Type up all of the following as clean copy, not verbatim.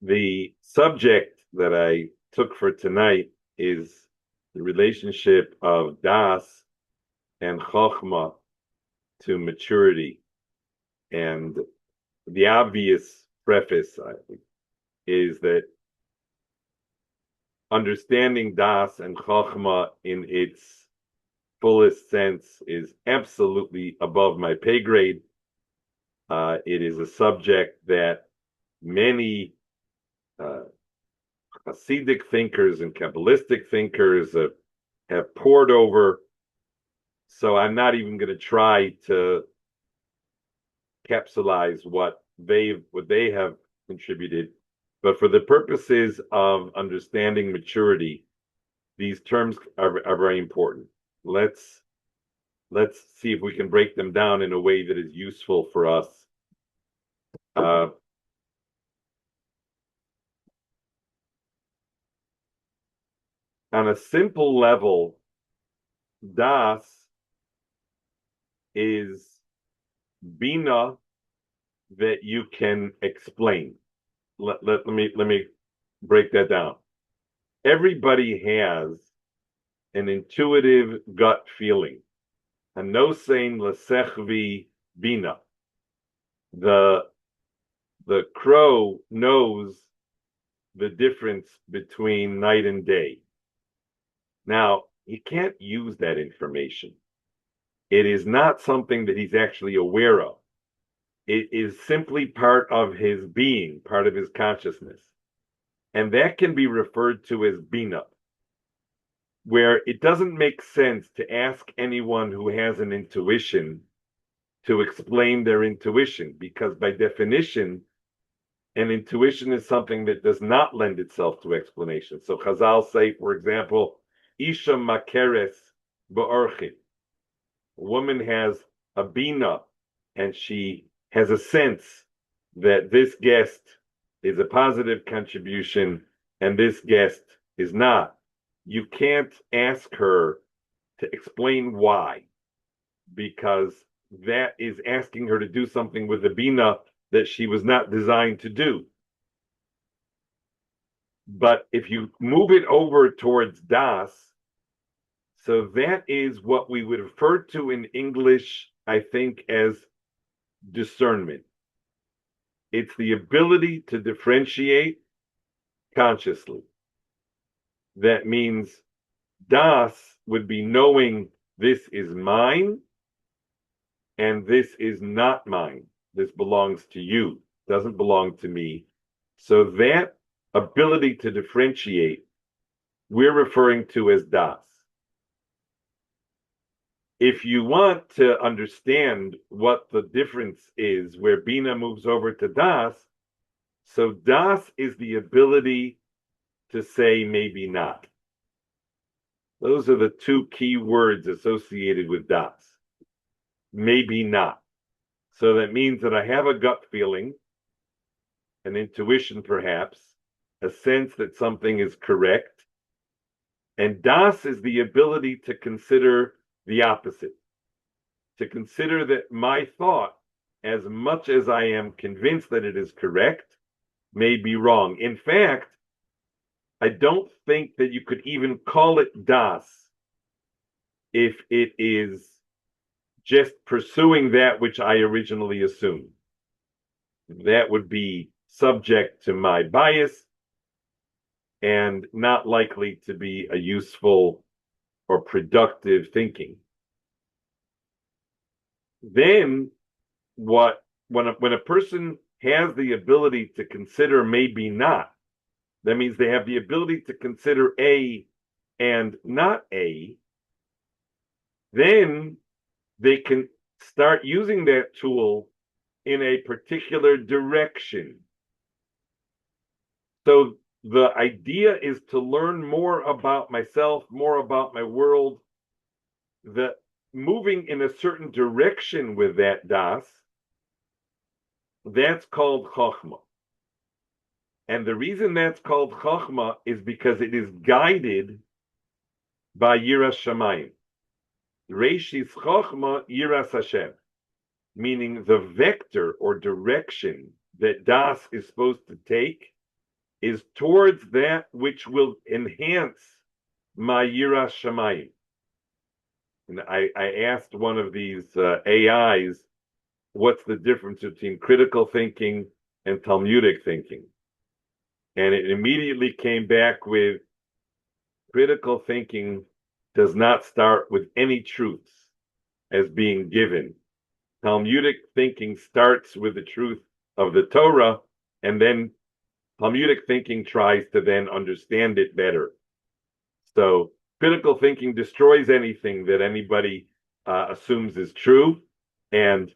The subject that I took for tonight is the relationship of Da'as and Chochmah to maturity. And the obvious preface is that understanding Da'as and Chochmah in its fullest sense is absolutely above my pay grade. It is a subject that many Hasidic thinkers and Kabbalistic thinkers have pored over. So I'm not even going to try to capsulize what they have contributed. But for the purposes of understanding maturity, these terms are very important. Let's see if we can break them down in a way that is useful for us. On a simple level, Das is Bina that you can explain. Let me break that down. Everybody has an intuitive gut feeling. Hanosein l'sechvi bina. The crow knows the difference between night and day. Now, he can't use that information. It is not something that he's actually aware of. It is simply part of his being, part of his consciousness. And that can be referred to as bina, where it doesn't make sense to ask anyone who has an intuition to explain their intuition, because by definition, an intuition is something that does not lend itself to explanation. So Chazal say, for example, Isha makeres ba'orchim. A woman has a bina, and she has a sense that this guest is a positive contribution and this guest is not. You can't ask her to explain why, because that is asking her to do something with the bina that she was not designed to do. But if you move it over towards das, so that is what we would refer to in English, I think, as discernment. It's the ability to differentiate consciously. That means das would be knowing this is mine and this is not mine. This belongs to you, doesn't belong to me. So that ability to differentiate, we're referring to as das. If you want to understand what the difference is where Bina moves over to Das, so Das is the ability to say maybe not. Those are the two key words associated with Das. Maybe not. So that means that I have a gut feeling, an intuition perhaps, a sense that something is correct. And Das is the ability to consider the opposite, to consider that my thought, as much as I am convinced that it is correct, may be wrong. In fact, I don't think that you could even call it das if it is just pursuing that which I originally assumed. That would be subject to my bias and not likely to be a useful or productive thinking. Then when a person has the ability to consider maybe not, that means they have the ability to consider A and not A, then they can start using that tool in a particular direction. So the idea is to learn more about myself, more about my world, that moving in a certain direction with that das, that's called Chochmah. And the reason that's called Chochmah is because it is guided by Yiras Shamayim. Reishis Chochmah Yiras Hashem, meaning the vector or direction that das is supposed to take is towards that which will enhance my yiras shamayim. And I asked one of these AIs, what's the difference between critical thinking and Talmudic thinking? And it immediately came back with critical thinking does not start with any truths as being given. Talmudic thinking starts with the truth of the Torah, and then Talmudic thinking tries to then understand it better. So critical thinking destroys anything that anybody assumes is true, and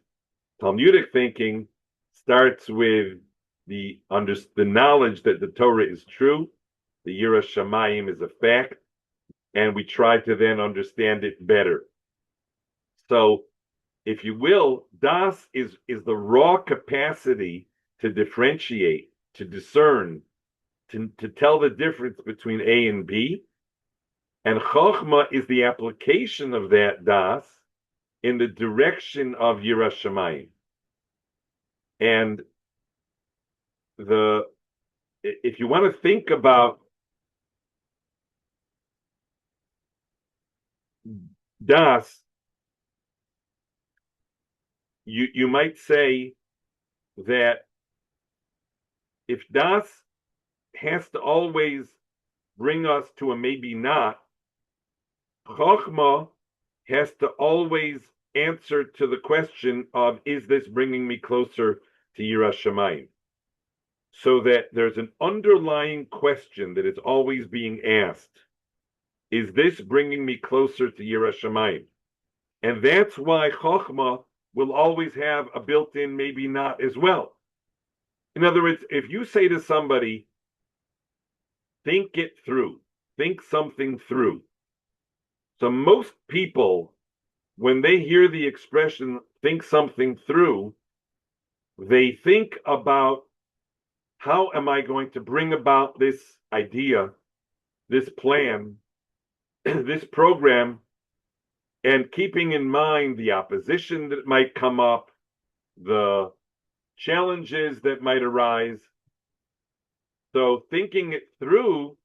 Talmudic thinking starts with the knowledge that the Torah is true, the Yiras Shamayim is a fact, and we try to then understand it better. So, if you will, Das is the raw capacity to differentiate, to discern, to tell the difference between A and B. And Chochmah is the application of that Das in the direction of Yiras Shamayim. And if you want to think about Das, you might say that if Das has to always bring us to a maybe not, Chochmah has to always answer to the question of, is this bringing me closer to Yiras Shamayim? So that there's an underlying question that is always being asked. Is this bringing me closer to Yiras Shamayim? And that's why Chochmah will always have a built-in maybe not as well. In other words, if you say to somebody, think it through, think something through. So most people, when they hear the expression think something through, they think about how am I going to bring about this idea, this plan, this program, and keeping in mind the opposition that might come up, the challenges that might arise. So thinking it through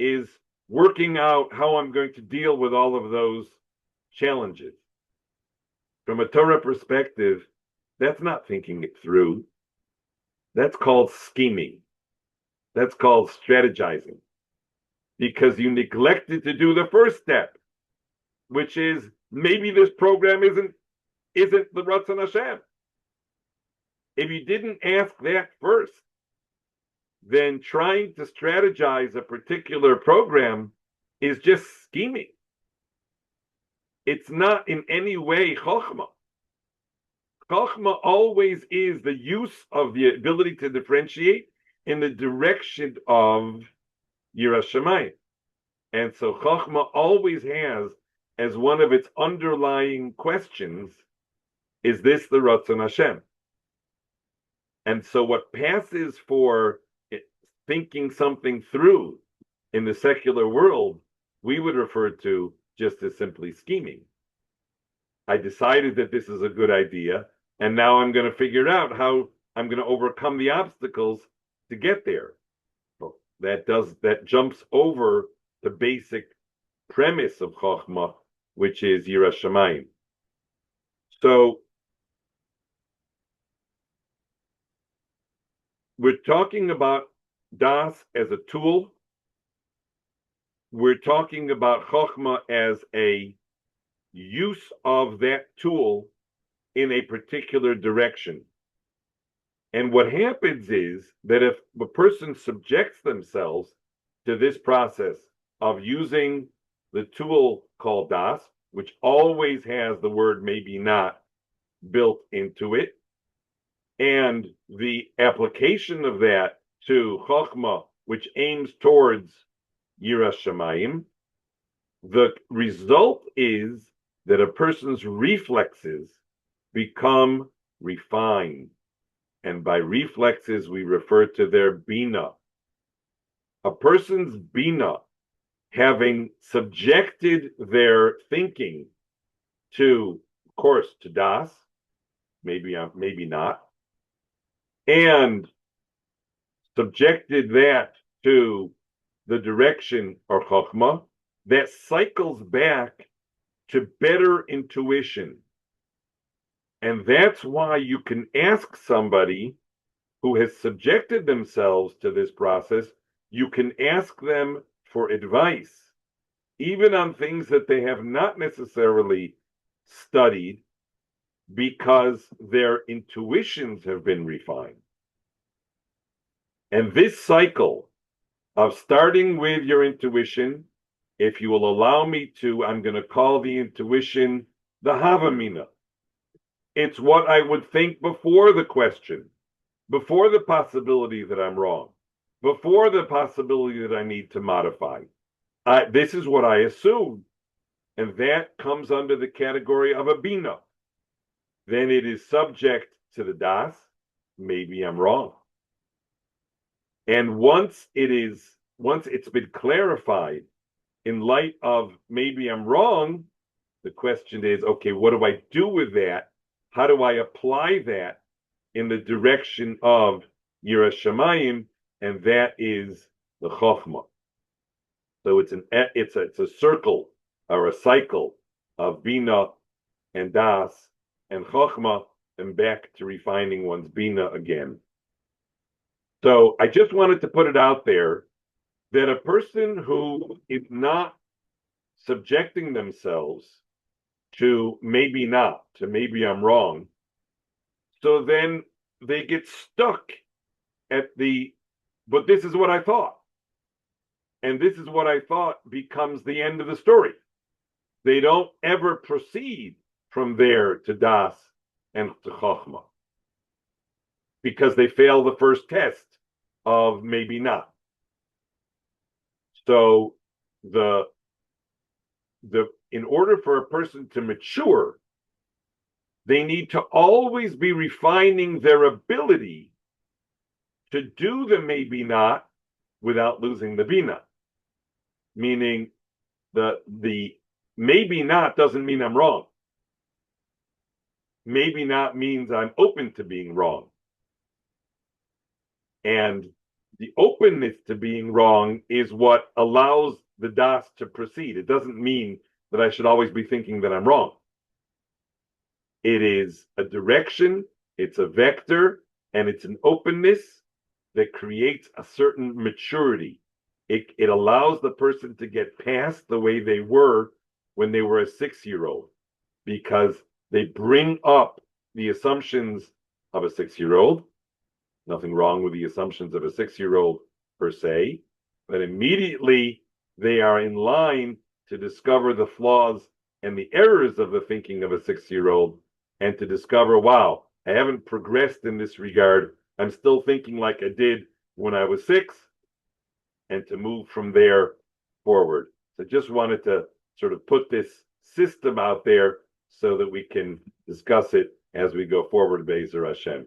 is working out how I'm going to deal with all of those challenges. From a Torah perspective, that's not thinking it through. That's called scheming. That's called strategizing. Because you neglected to do the first step, which is maybe this program isn't the Ratzon Hashem. If you didn't ask that first, then trying to strategize a particular program is just scheming. It's not in any way Chochmah. Chochmah always is the use of the ability to differentiate in the direction of Yiras Shamayim. And so Chochmah always has as one of its underlying questions, is this the Ratzon Hashem? And so what passes for thinking something through in the secular world, we would refer to just as simply scheming. I decided that this is a good idea, and now I'm going to figure out how I'm going to overcome the obstacles to get there. Well, that jumps over the basic premise of Chochmah, which is Yiras Shamayim. So we're talking about Das as a tool. We're talking about Chochmah as a use of that tool in a particular direction. And what happens is that if a person subjects themselves to this process of using the tool called Das, which always has the word maybe not built into it, and the application of that to Chochmah, which aims towards Yiras Shamayim, the result is that a person's reflexes become refined. And by reflexes, we refer to their bina. A person's bina, having subjected their thinking to, of course, to Das, maybe not, and subjected that to the direction or Chochmah, that cycles back to better intuition. And that's why you can ask somebody who has subjected themselves to this process, you can ask them for advice, even on things that they have not necessarily studied, because their intuitions have been refined. And this cycle of starting with your intuition, if you will allow me to, I'm going to call the intuition the Havamina. It's what I would think before the question, before the possibility that I'm wrong, before the possibility that I need to modify. This is what I assume. And that comes under the category of a Bina. Then it is subject to the Das. Maybe I'm wrong. And once it's been clarified in light of maybe I'm wrong, the question is, okay, what do I do with that? How do I apply that in the direction of Yiras Shamayim? And that is the Chochmah. So it's a circle or a cycle of Bina and Das and Chochmah, and back to refining one's Bina again. So I just wanted to put it out there that a person who is not subjecting themselves to maybe I'm wrong, so then they get stuck at but this is what I thought. And this is what I thought becomes the end of the story. They don't ever proceed from there to Das and to Chochmah, because they fail the first test of maybe not. So in order for a person to mature, they need to always be refining their ability to do the maybe not without losing the Bina. Meaning the maybe not doesn't mean I'm wrong. Maybe not means I'm open to being wrong. And the openness to being wrong is what allows the Das to proceed. It doesn't mean that I should always be thinking that I'm wrong. It is a direction, it's a vector, and it's an openness that creates a certain maturity. It allows the person to get past the way they were when they were a 6-year-old, because they bring up the assumptions of a 6-year-old. Nothing wrong with the assumptions of a 6-year-old per se, but immediately they are in line to discover the flaws and the errors of the thinking of a 6-year-old, and to discover, wow, I haven't progressed in this regard. I'm still thinking like I did when I was 6, and to move from there forward. So just wanted to sort of put this system out there so that we can discuss it as we go forward, Be'ezer Hashem.